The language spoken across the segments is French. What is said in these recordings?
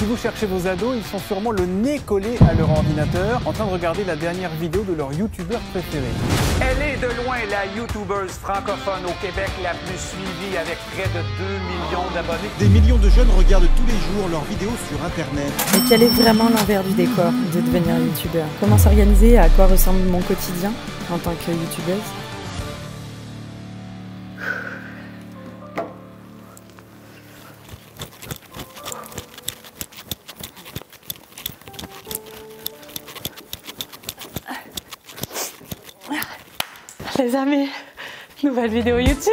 Si vous cherchez vos ados, ils sont sûrement le nez collé à leur ordinateur, en train de regarder la dernière vidéo de leur youtubeur préféré. Elle est de loin la youtubeuse francophone au Québec la plus suivie avec près de 2 millions d'abonnés. Des millions de jeunes regardent tous les jours leurs vidéos sur internet. Mais quel est vraiment l'envers du décor de devenir youtubeur? Comment s'organiser? À quoi ressemble mon quotidien en tant que youtubeuse? Les amis, nouvelle vidéo YouTube.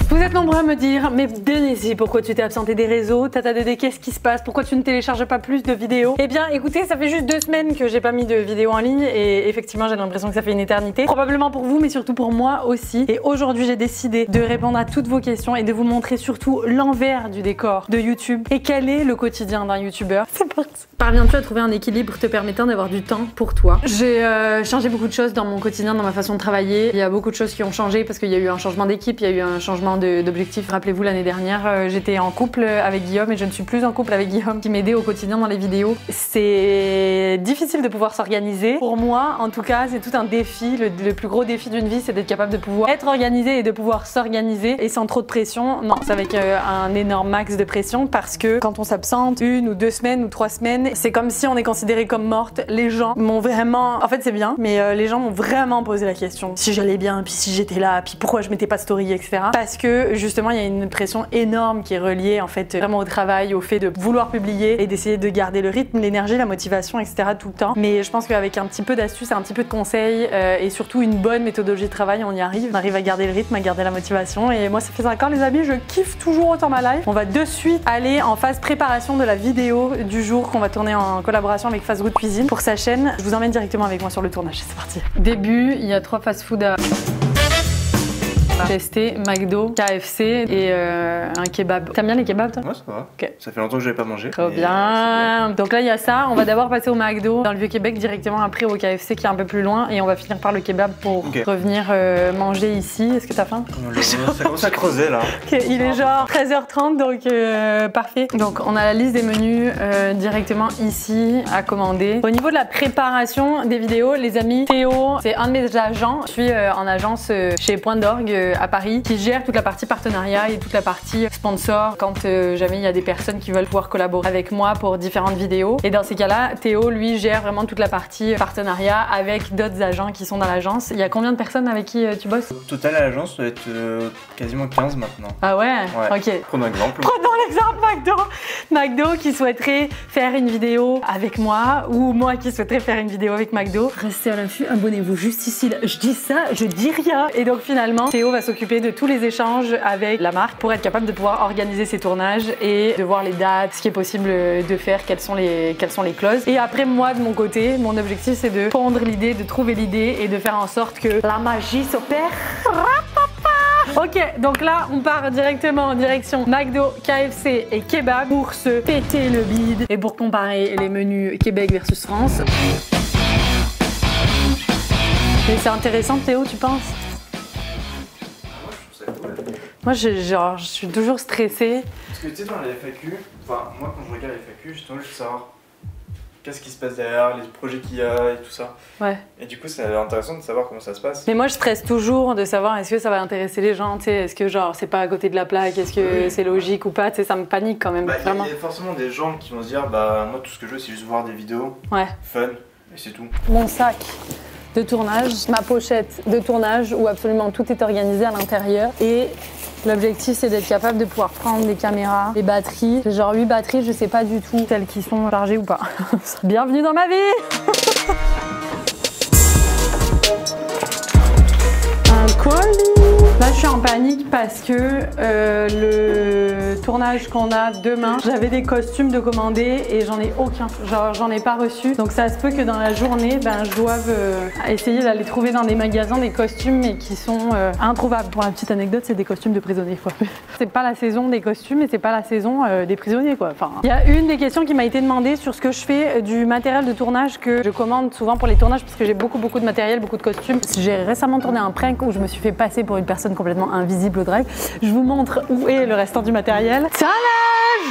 Vous êtes nombreux à me dire, mais Denise, pourquoi tu t'es absentée des réseaux? Tata Dédé, qu'est-ce qui se passe? Pourquoi tu ne télécharges pas plus de vidéos? Eh bien, écoutez, ça fait juste 2 semaines que j'ai pas mis de vidéos en ligne et effectivement, j'ai l'impression que ça fait une éternité. Probablement pour vous, mais surtout pour moi aussi. Et aujourd'hui, j'ai décidé de répondre à toutes vos questions et de vous montrer surtout l'envers du décor de YouTube et quel est le quotidien d'un youtubeur. C'est parti. Parviens-tu à trouver un équilibre te permettant d'avoir du temps pour toi? J'ai changé beaucoup de choses dans mon quotidien, dans ma façon de travailler. Il y a beaucoup de choses qui ont changé parce qu'il y a eu un changement d'équipe, il y a eu un changement d'objectif. Rappelez-vous, l'année dernière, j'étais en couple avec Guillaume et je ne suis plus en couple avec Guillaume qui m'aidait au quotidien dans les vidéos. C'est difficile de pouvoir s'organiser. Pour moi, en tout cas, c'est tout un défi. Le plus gros défi d'une vie, c'est d'être capable de pouvoir être organisé et de pouvoir s'organiser et sans trop de pression. Non, c'est avec un énorme max de pression parce que quand on s'absente 1 ou 2 semaines ou 3 semaines, c'est comme si on est considéré comme morte. Les gens m'ont vraiment... En fait, c'est bien, mais les gens m'ont vraiment posé la question si j'allais bien, puis si j'étais là, puis pourquoi je mettais pas de story, etc. Parce que justement, il y a une pression énorme qui est reliée en fait vraiment au travail, au fait de vouloir publier et d'essayer de garder le rythme, l'énergie, la motivation, etc. tout le temps. Mais je pense qu'avec un petit peu d'astuces, un petit peu de conseils et surtout une bonne méthodologie de travail, on y arrive. On arrive à garder le rythme, à garder la motivation. Et moi, ça fait 5 ans, les amis, je kiffe toujours autant ma life. On va de suite aller en phase préparation de la vidéo du jour qu'on va tourner en collaboration avec Fast Good Cuisine pour sa chaîne. Je vous emmène directement avec moi sur le tournage. C'est parti. Début, il y a 3 fast-food à tester, McDo, KFC et un kebab. T'aimes bien les kebabs toi? Ouais, ça va. Okay. Ça fait longtemps que j'avais pas mangé. Trop bien. Donc là il y a ça, on va d'abord passer au McDo dans le Vieux-Québec, directement après au KFC qui est un peu plus loin et on va finir par le kebab pour revenir manger ici. Est-ce que t'as faim? Ça commence à creuser là. Okay, il est genre 13h30 donc parfait. Donc on a la liste des menus directement ici à commander. Au niveau de la préparation des vidéos, les amis, Théo, c'est un de mes agents. Je suis en agence chez Point d'Orgue à Paris qui gère toute la partie partenariat et toute la partie sponsor quand jamais il y a des personnes qui veulent pouvoir collaborer avec moi pour différentes vidéos. Et dans ces cas-là, Théo lui gère vraiment toute la partie partenariat avec d'autres agents qui sont dans l'agence. Il y a combien de personnes avec qui tu bosses? Au total à l'agence, ça doit être quasiment 15 maintenant. Ah ouais? Ok. Prenons l'exemple. Prenons l'exemple McDo. McDo qui souhaiterait faire une vidéo avec moi ou moi qui souhaiterais faire une vidéo avec McDo. Restez à l'affût, abonnez-vous juste ici. Là. Je dis ça, je dis rien. Et donc finalement, Théo va s'occuper de tous les échanges avec la marque pour être capable de pouvoir organiser ses tournages et de voir les dates, ce qui est possible de faire, quelles sont les clauses. Et après moi de mon côté, mon objectif c'est de pondre l'idée, de trouver l'idée et de faire en sorte que la magie s'opère. Ok, donc là on part directement en direction McDo, KFC et kebab pour se péter le bide et pour comparer les menus Québec versus France. Et c'est intéressant Théo, tu penses? Moi, je suis toujours stressée. Parce que tu sais, dans les FAQ, enfin, moi quand je regarde les FAQ, justement, je veux savoir qu'est-ce qui se passe derrière, les projets qu'il y a et tout ça. Ouais. Et du coup, c'est intéressant de savoir comment ça se passe. Mais moi, je stresse toujours de savoir est-ce que ça va intéresser les gens, tu sais, est-ce que genre c'est pas à côté de la plaque, est-ce que c'est logique ou pas, tu sais, ça me panique quand même. Il y a forcément des gens qui vont se dire, bah moi tout ce que je veux, c'est juste voir des vidéos fun et c'est tout. Mon sac de tournage, ma pochette de tournage où absolument tout est organisé à l'intérieur et l'objectif c'est d'être capable de pouvoir prendre des caméras, des batteries, genre 8 batteries, je sais pas du tout celles qui sont chargées ou pas. Bienvenue dans ma vie. Un colis. Là je suis en panique parce que le tournage qu'on a demain, j'avais des costumes de commander et j'en ai aucun, genre j'en ai pas reçu. Donc ça se peut que dans la journée, je doive essayer d'aller trouver dans des magasins des costumes mais qui sont introuvables. Pour la petite anecdote, c'est des costumes de prisonniers quoi. C'est pas la saison des costumes et c'est pas la saison des prisonniers quoi. Enfin, il y a une des questions qui m'a été demandée sur ce que je fais du matériel de tournage que je commande souvent pour les tournages parce que j'ai beaucoup de matériel, beaucoup de costumes. J'ai récemment tourné un prank où je me suis fait passer pour une personne complètement invisible au drive. Je vous montre où est le restant du matériel. Tada!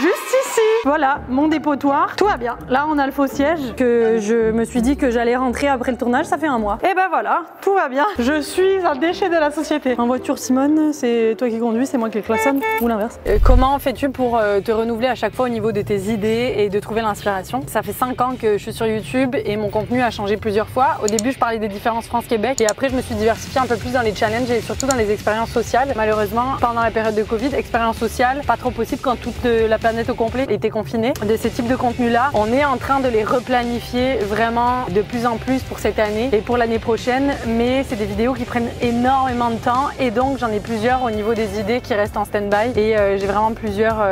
Juste ici! Voilà, mon dépotoir. Tout va bien. Là, on a le faux siège que je me suis dit que j'allais rentrer après le tournage. Ça fait un mois. Et ben voilà, tout va bien. Je suis un déchet de la société. En voiture, Simone, c'est toi qui conduis, c'est moi qui le klaxonne ou l'inverse. Comment fais-tu pour te renouveler à chaque fois au niveau de tes idées et de trouver l'inspiration? Ça fait 5 ans que je suis sur YouTube et mon contenu a changé plusieurs fois. Au début, je parlais des différences France-Québec et après, je me suis diversifiée un peu plus dans les challenges et surtout dans les expériences sociales. Malheureusement, pendant la période de Covid, expérience sociale, pas trop possible quand toute la planète au complet était confinée. De ces types de contenus-là, on est en train de les replanifier vraiment de plus en plus pour cette année et pour l'année prochaine, mais c'est des vidéos qui prennent énormément de temps et donc j'en ai plusieurs au niveau des idées qui restent en stand-by et j'ai vraiment plusieurs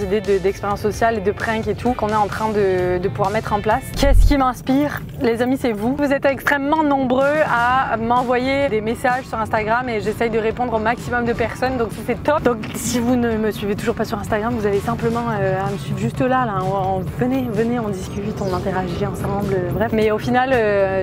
idées d'expériences sociales et de pranks et tout qu'on est en train de pouvoir mettre en place. Qu'est-ce qui m'inspire? Les amis, c'est vous. Vous êtes extrêmement nombreux à m'envoyer des messages sur Instagram et j'essaye de répondre au maximum de personnes, donc ça c'est top. Donc si vous ne me suivez toujours pas sur Instagram, vous avez simplement à me suivre juste là. Venez, on discute, on interagit ensemble, bref. Mais au final,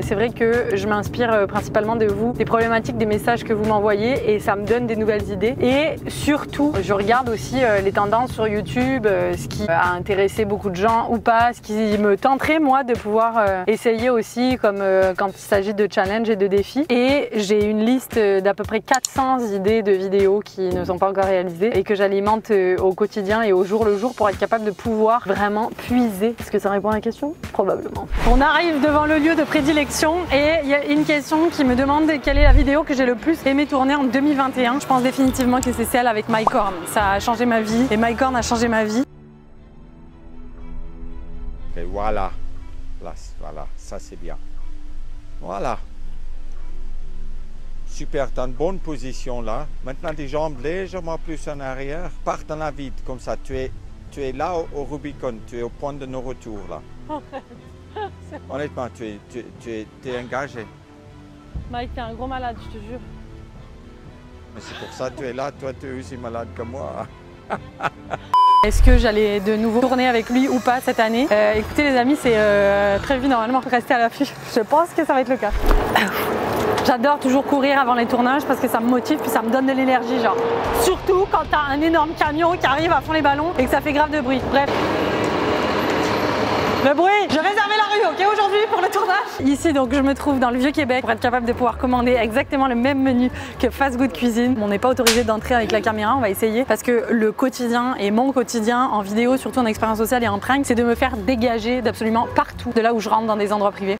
c'est vrai que je m'inspire principalement de vous, des problématiques, des messages que vous m'envoyez et ça me donne des nouvelles idées. Et surtout, je regarde aussi les tendances sur YouTube, ce qui a intéressé beaucoup de gens ou pas, ce qui me tenterait moi de pouvoir essayer aussi comme quand il s'agit de challenges et de défis. Et j'ai une liste d'à peu près 400 idées de vidéos qui ne sont pas encore réalisées et que j'alimente au quotidien et au jour le jour pour être capable de pouvoir vraiment puiser. Est-ce que ça répond à la question? Probablement. On arrive devant le lieu de prédilection et il y a une question qui me demande quelle est la vidéo que j'ai le plus aimé tourner en 2021. Je pense définitivement que c'est celle avec Mike Horn. Ça a changé ma vie et Mike Horn a changé ma vie. Et voilà. Là, voilà, ça c'est bien. Voilà. Super, tu as une bonne position là. Maintenant, des jambes légèrement plus en arrière. Part dans la vide, comme ça. Tu es là au Rubicon, tu es au point de nos retours là. Honnêtement, tu es engagé. Mike, t'es un gros malade, je te jure. Mais c'est pour ça que tu es là, toi tu es aussi malade que moi. Est-ce que j'allais de nouveau tourner avec lui ou pas cette année? Écoutez les amis, c'est prévu normalement, rester à l'affût. Je pense que ça va être le cas. J'adore toujours courir avant les tournages parce que ça me motive puis ça me donne de l'énergie genre. Surtout quand t'as un énorme camion qui arrive à fond les ballons et que ça fait grave de bruit. Bref. Le bruit! Je réservais la rue, ok, aujourd'hui pour le tournage. Ici, donc, je me trouve dans le Vieux-Québec pour être capable de pouvoir commander exactement le même menu que Fast Good Cuisine. On n'est pas autorisé d'entrer avec la caméra, on va essayer parce que le quotidien et mon quotidien en vidéo, surtout en expérience sociale et en prank, c'est de me faire dégager d'absolument partout de là où je rentre dans des endroits privés.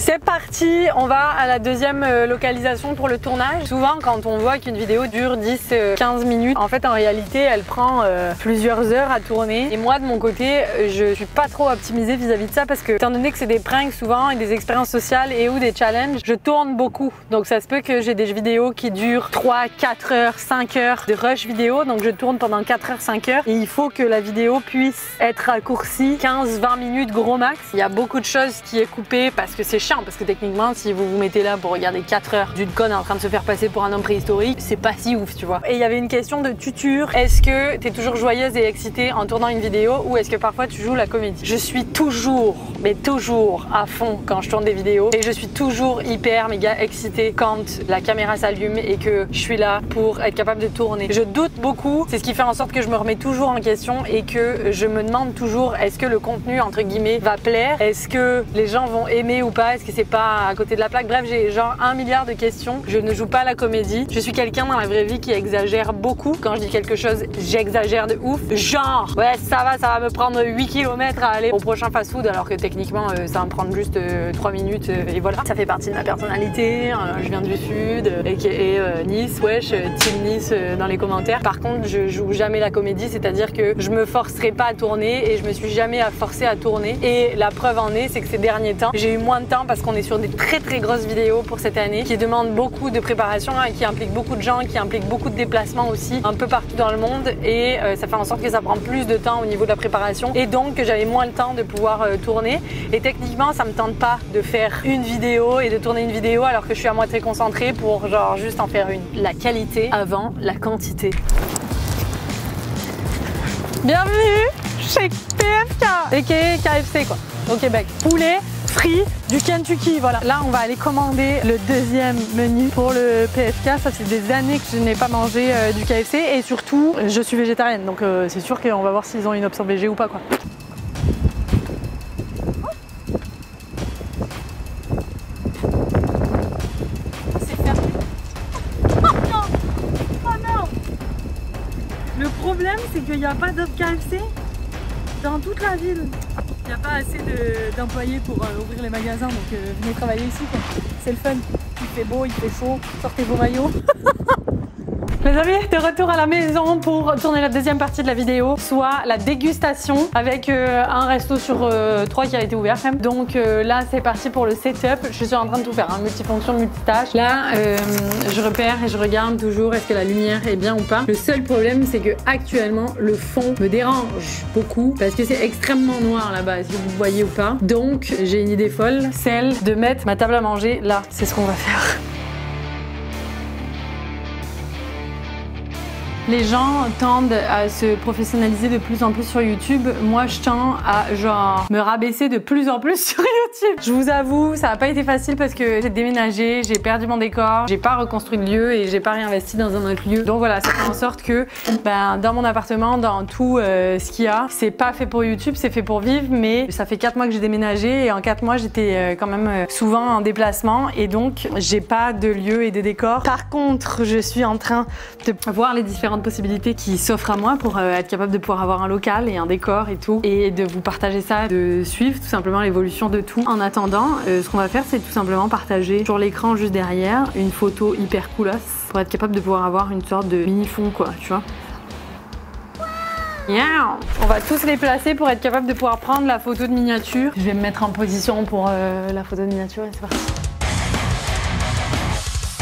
C'est parti, on va à la deuxième localisation pour le tournage. Souvent quand on voit qu'une vidéo dure 10-15 minutes, en fait en réalité elle prend plusieurs heures à tourner. Et moi de mon côté, je suis pas trop optimisée vis-à-vis de ça parce que étant donné que c'est des pranks souvent et des expériences sociales et ou des challenges, je tourne beaucoup. Donc ça se peut que j'ai des vidéos qui durent 3, 4 heures, 5 heures de rush vidéo. Donc je tourne pendant 4 heures, 5 heures et il faut que la vidéo puisse être raccourcie 15-20 minutes gros max. Il y a beaucoup de choses qui est coupé parce que c'est chiant. Parce que techniquement, si vous vous mettez là pour regarder 4 heures d'une conne en train de se faire passer pour un homme préhistorique, c'est pas si ouf, tu vois. Et il y avait une question de tuture. Est-ce que tu es toujours joyeuse et excitée en tournant une vidéo ou est-ce que parfois tu joues la comédie? Je suis toujours, mais toujours à fond quand je tourne des vidéos et je suis toujours hyper méga excitée quand la caméra s'allume et que je suis là pour être capable de tourner. Je doute beaucoup, c'est ce qui fait en sorte que je me remets toujours en question et que je me demande toujours est-ce que le contenu entre guillemets va plaire? Est-ce que les gens vont aimer ou pas? Est-ce que c'est pas à côté de la plaque? Bref, j'ai genre 1 milliard de questions. Je ne joue pas la comédie. Je suis quelqu'un dans la vraie vie qui exagère beaucoup. Quand je dis quelque chose, j'exagère de ouf. Genre, ouais, ça va me prendre 8 km à aller au prochain fast-food alors que techniquement, ça va me prendre juste 3 minutes et voilà. Ça fait partie de ma personnalité. Je viens du Sud et Nice, wesh, team Nice dans les commentaires. Par contre, je joue jamais la comédie, c'est-à-dire que je me forcerai pas à tourner et je me suis jamais forcée à tourner. Et la preuve en est, c'est que ces derniers temps, j'ai eu moins de temps parce qu'on est sur des très grosses vidéos pour cette année qui demandent beaucoup de préparation et qui impliquent beaucoup de gens, qui impliquent beaucoup de déplacements aussi un peu partout dans le monde et ça fait en sorte que ça prend plus de temps au niveau de la préparation et donc que j'avais moins le temps de pouvoir tourner et techniquement ça me tente pas de faire une vidéo et de tourner une vidéo alors que je suis à moitié concentrée pour genre juste en faire une. La qualité avant la quantité. Bienvenue chez PFK, aka KFC quoi, au Québec. Poulet frits du Kentucky. Voilà, là on va aller commander le deuxième menu pour le PFK. Ça fait des années que je n'ai pas mangé du KFC et surtout je suis végétarienne, donc c'est sûr qu'on va voir s'ils ont une option végé ou pas quoi. Le problème, c'est qu'il n'y a pas d'autres KFC dans toute la ville. Il n'y a pas assez d'employés pour ouvrir les magasins, donc venez travailler ici. C'est le fun. Il fait beau, il fait chaud, sortez vos maillots. Les amis, de retour à la maison pour tourner la deuxième partie de la vidéo, soit la dégustation avec un resto sur 3 qui a été ouvert même. Donc là, c'est parti pour le setup. Je suis en train de tout faire, hein, multifonction, multitâche. Là, je repère et je regarde toujours est-ce que la lumière est bien ou pas. Le seul problème, c'est que actuellement, le fond me dérange beaucoup parce que c'est extrêmement noir là-bas, si vous voyez ou pas. Donc, j'ai une idée folle, celle de mettre ma table à manger là. C'est ce qu'on va faire. Les gens tendent à se professionnaliser de plus en plus sur YouTube. Moi, je tends à genre me rabaisser de plus en plus sur YouTube. Je vous avoue, ça n'a pas été facile parce que j'ai déménagé, j'ai perdu mon décor, j'ai pas reconstruit de lieu et j'ai pas réinvesti dans un autre lieu. Donc voilà, ça fait en sorte que dans mon appartement, dans tout ce qu'il y a, c'est pas fait pour YouTube, c'est fait pour vivre. Mais ça fait 4 mois que j'ai déménagé et en 4 mois, j'étais quand même souvent en déplacement et donc j'ai pas de lieu et de décor. Par contre, je suis en train de voir les différentes possibilités qui s'offrent à moi pour être capable de pouvoir avoir un local et un décor et tout et de vous partager ça, de suivre tout simplement l'évolution de tout. En attendant, ce qu'on va faire, c'est tout simplement partager sur l'écran juste derrière une photo hyper coolasse pour être capable de pouvoir avoir une sorte de mini fond quoi, tu vois. Yeah. On va tous les placer pour être capable de pouvoir prendre la photo de miniature. Je vais me mettre en position pour la photo de miniature et c'est parti.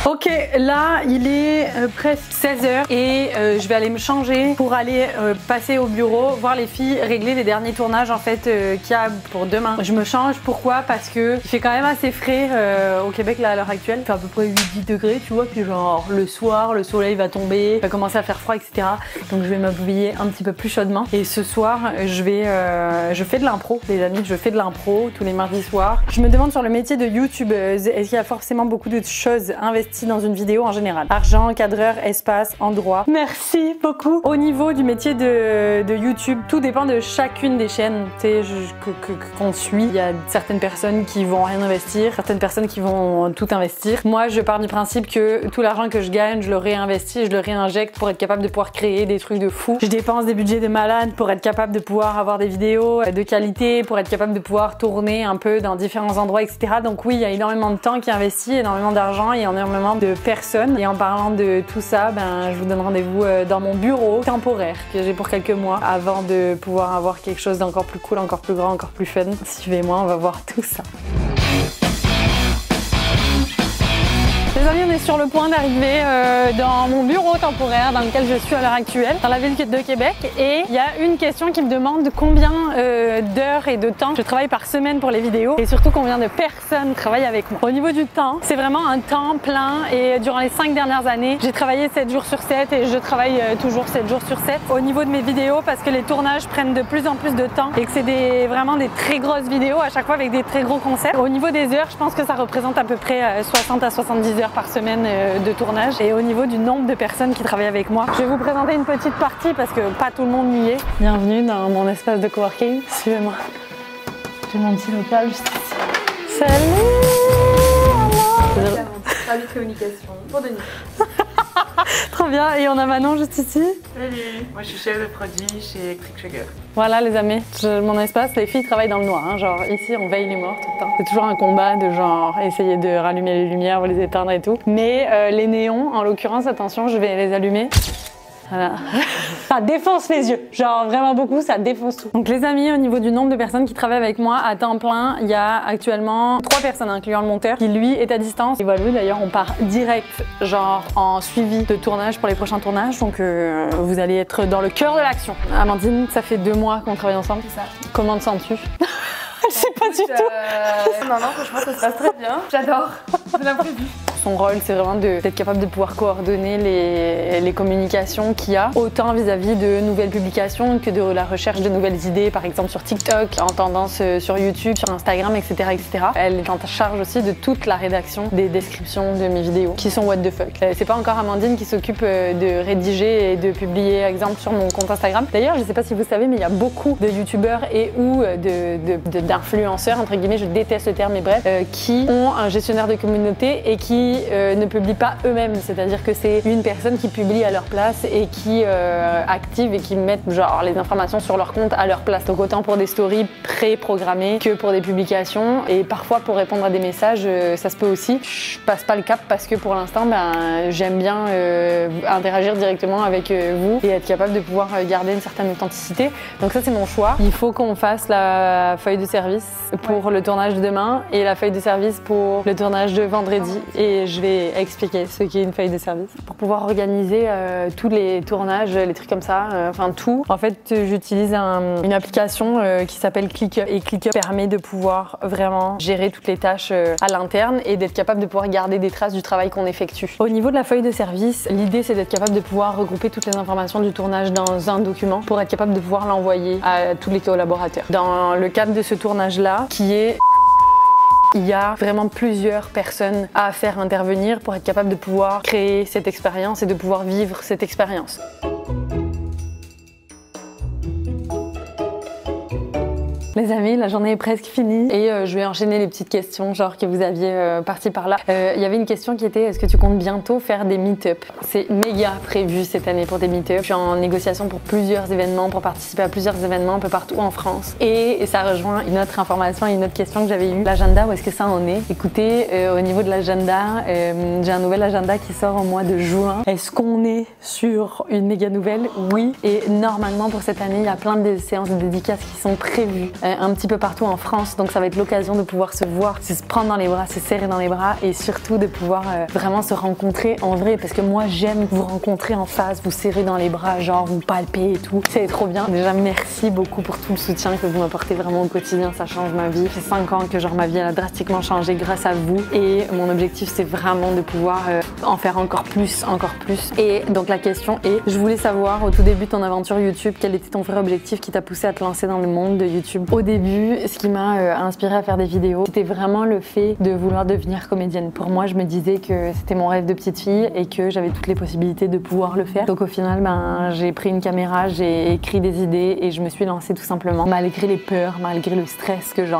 Ok, là il est presque 16h et je vais aller me changer pour aller passer au bureau, voir les filles régler les derniers tournages en fait qu'il y a pour demain. Je me change, pourquoi? Parce que il fait quand même assez frais au Québec là à l'heure actuelle. Il fait à peu près 8-10 degrés, tu vois, puis genre le soir, le soleil va tomber, il va commencer à faire froid, etc. Donc je vais m'habiller un petit peu plus chaudement. Et ce soir, je fais de l'impro, les amis, je fais de l'impro tous les mardis soirs. Je me demande sur le métier de youtubeuse, est-ce qu'il y a forcément beaucoup de choses investies dans une vidéo en général? Argent, cadreur, espace, endroit. Merci beaucoup. Au niveau du métier de YouTube, tout dépend de chacune des chaînes qu'on suit. Il y a certaines personnes qui vont rien investir, certaines personnes qui vont tout investir. Moi, je pars du principe que tout l'argent que je gagne, je le réinvestis, je le réinjecte pour être capable de pouvoir créer des trucs de fou. Je dépense des budgets de malade pour être capable de pouvoir avoir des vidéos de qualité, pour être capable de pouvoir tourner un peu dans différents endroits, etc. Donc oui, il y a énormément de temps qui est investi, énormément d'argent et énormément de personnes. Et en parlant de tout ça, je vous donne rendez-vous dans mon bureau temporaire que j'ai pour quelques mois avant de pouvoir avoir quelque chose d'encore plus cool, encore plus grand, encore plus fun. Suivez-moi, on va voir tout ça. Les amis, on est sur le point d'arriver dans mon bureau temporaire dans lequel je suis à l'heure actuelle, dans la ville de Québec. Et il y a une question qui me demande combien d'heures et de temps je travaille par semaine pour les vidéos et surtout combien de personnes travaillent avec moi. Au niveau du temps, c'est vraiment un temps plein et durant les 5 dernières années, j'ai travaillé 7 jours sur 7 et je travaille toujours 7 jours sur 7. Au niveau de mes vidéos, parce que les tournages prennent de plus en plus de temps et que c'est vraiment des très grosses vidéos à chaque fois avec des très gros concepts. Au niveau des heures, je pense que ça représente à peu près 60 à 70 heures par semaine de tournage. Et au niveau du nombre de personnes qui travaillent avec moi, je vais vous présenter une petite partie parce que pas tout le monde y est. Bienvenue dans mon espace de coworking. Suivez-moi. J'ai mon petit local juste ici. Salut! Salut communication pour Denis. Trop bien, et on a Manon juste ici. Salut, moi je suis chef de produit chez Electric Sugar. Voilà les amis, mon espace, les filles travaillent dans le noir, hein, genre ici on veille les morts tout le temps. C'est toujours un combat de genre essayer de rallumer les lumières ou les éteindre et tout. Mais les néons, en l'occurrence, attention, je vais les allumer. Voilà. Ça défonce les yeux, genre vraiment beaucoup, ça défonce tout. Donc les amis, au niveau du nombre de personnes qui travaillent avec moi à temps plein, il y a actuellement 3 personnes incluant le monteur qui lui est à distance. Et voilà, d'ailleurs on part direct genre en suivi de tournage pour les prochains tournages, donc vous allez être dans le cœur de l'action. Amandine, ça fait 2 mois qu'on travaille ensemble. C'est ça. Comment te sens-tu? Je sais pas du tout. Non, franchement ça se passe très bien. J'adore, c'est l'imprévu. son rôle, c'est vraiment d'être capable de pouvoir coordonner les communications qu'il y a, autant vis-à-vis de nouvelles publications que de la recherche de nouvelles idées, par exemple sur TikTok, en tendance sur YouTube, sur Instagram, etc., etc. Elle est en charge aussi de toute la rédaction des descriptions de mes vidéos qui sont what the fuck. C'est pas encore Amandine qui s'occupe de rédiger et de publier, exemple, sur mon compte Instagram. D'ailleurs, je sais pas si vous savez, mais il y a beaucoup de youtubeurs et ou d'influenceurs, entre guillemets, je déteste le terme, mais bref, qui ont un gestionnaire de communauté et qui ne publient pas eux-mêmes. C'est-à-dire que c'est une personne qui publie à leur place et qui active et qui mettent genre les informations sur leur compte à leur place. Donc autant pour des stories pré-programmées que pour des publications, et parfois pour répondre à des messages, ça se peut aussi. Je passe pas le cap parce que pour l'instant, j'aime bien interagir directement avec vous et être capable de pouvoir garder une certaine authenticité. Donc ça, c'est mon choix. Il faut qu'on fasse la feuille de service pour le tournage de demain et la feuille de service pour le tournage de vendredi, et je vais expliquer ce qu'est une feuille de service pour pouvoir organiser tous les tournages, les trucs comme ça, enfin tout. En fait, j'utilise une application qui s'appelle ClickUp, et ClickUp permet de pouvoir vraiment gérer toutes les tâches à l'interne et d'être capable de pouvoir garder des traces du travail qu'on effectue. Au niveau de la feuille de service, l'idée c'est d'être capable de pouvoir regrouper toutes les informations du tournage dans un document pour être capable de pouvoir l'envoyer à tous les collaborateurs. Dans le cadre de ce tournage-là, il y a vraiment plusieurs personnes à faire intervenir pour être capable de pouvoir créer cette expérience et de pouvoir vivre cette expérience. Les amis, la journée est presque finie et je vais enchaîner les petites questions genre que vous aviez par-ci par-là. Il y avait une question qui était: est-ce que tu comptes bientôt faire des meet-up? C'est méga prévu cette année pour des meet-up. Je suis en négociation pour plusieurs événements, pour participer à plusieurs événements un peu partout en France. Et ça rejoint une autre information et une autre question que j'avais eue. L'agenda, où est-ce que ça en est? Écoutez, au niveau de l'agenda, j'ai un nouvel agenda qui sort au mois de juin. Est-ce qu'on est sur une méga nouvelle? Oui. Et normalement pour cette année, il y a plein de séances de dédicaces qui sont prévues un petit peu partout en France, donc ça va être l'occasion de pouvoir se voir, se prendre dans les bras, se serrer dans les bras, et surtout de pouvoir vraiment se rencontrer en vrai, parce que moi j'aime vous rencontrer en face, vous serrer dans les bras, genre vous palper et tout, c'est trop bien. Déjà merci beaucoup pour tout le soutien que vous m'apportez vraiment au quotidien, ça change ma vie. Ça fait 5 ans que genre ma vie elle a drastiquement changé grâce à vous, et mon objectif c'est vraiment de pouvoir en faire encore plus. Et donc la question est, je voulais savoir au tout début de ton aventure YouTube, quel était ton vrai objectif qui t'a poussé à te lancer dans le monde de YouTube? Au début, ce qui m'a inspiré à faire des vidéos, c'était vraiment le fait de vouloir devenir comédienne. Pour moi, je me disais que c'était mon rêve de petite fille et que j'avais toutes les possibilités de pouvoir le faire. Donc au final, j'ai pris une caméra, j'ai écrit des idées et je me suis lancée tout simplement. Malgré les peurs, malgré le stress que je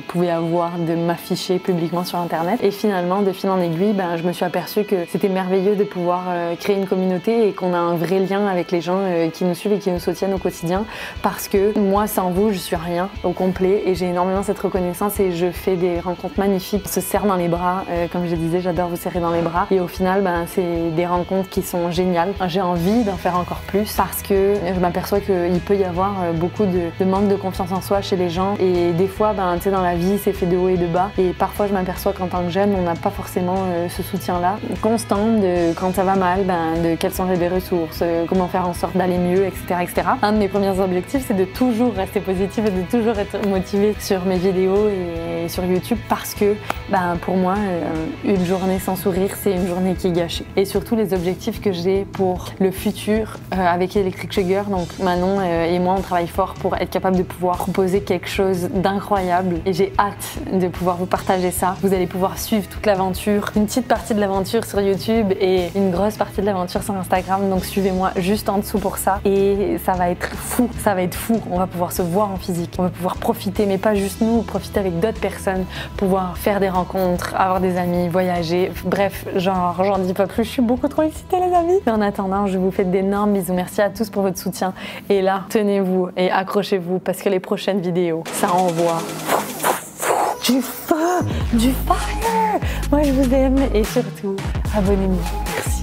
pouvais avoir de m'afficher publiquement sur internet. Et finalement, de fil en aiguille, je me suis aperçue que c'était merveilleux de pouvoir créer une communauté et qu'on a un vrai lien avec les gens qui nous suivent et qui nous soutiennent au quotidien. Parce que moi, sans vous, je suis rien au complet, et j'ai énormément cette reconnaissance et je fais des rencontres magnifiques. On se serre dans les bras, comme je disais, j'adore vous serrer dans les bras, et au final c'est des rencontres qui sont géniales. J'ai envie d'en faire encore plus parce que je m'aperçois qu'il peut y avoir beaucoup de manque de confiance en soi chez les gens, et des fois tu sais, dans la vie c'est fait de haut et de bas, et parfois je m'aperçois qu'en tant que jeune on n'a pas forcément ce soutien là constant de quand ça va mal, de quelles sont les ressources, comment faire en sorte d'aller mieux, etc. Un de mes premiers objectifs c'est de toujours rester positive et de toujours être motivée sur mes vidéos et sur YouTube, parce que pour moi une journée sans sourire c'est une journée qui est gâchée. Et surtout les objectifs que j'ai pour le futur avec Electric Sugar, donc Manon et moi on travaille fort pour être capable de pouvoir proposer quelque chose d'incroyable, et j'ai hâte de pouvoir vous partager ça. Vous allez pouvoir suivre toute l'aventure, une petite partie de l'aventure sur YouTube et une grosse partie de l'aventure sur Instagram, donc suivez-moi juste en dessous pour ça, et ça va être fou, on va pouvoir se voir en physique, on va pouvoir profiter, mais pas juste nous, profiter avec d'autres personnes, pouvoir faire des rencontres, avoir des amis, voyager, bref, j'en dis pas plus, je suis beaucoup trop excitée les amis. Et en attendant, je vous fais d'énormes bisous, merci à tous pour votre soutien, et là, tenez-vous et accrochez-vous parce que les prochaines vidéos, ça envoie du feu, du fire. Moi je vous aime, et surtout, abonnez-vous, merci.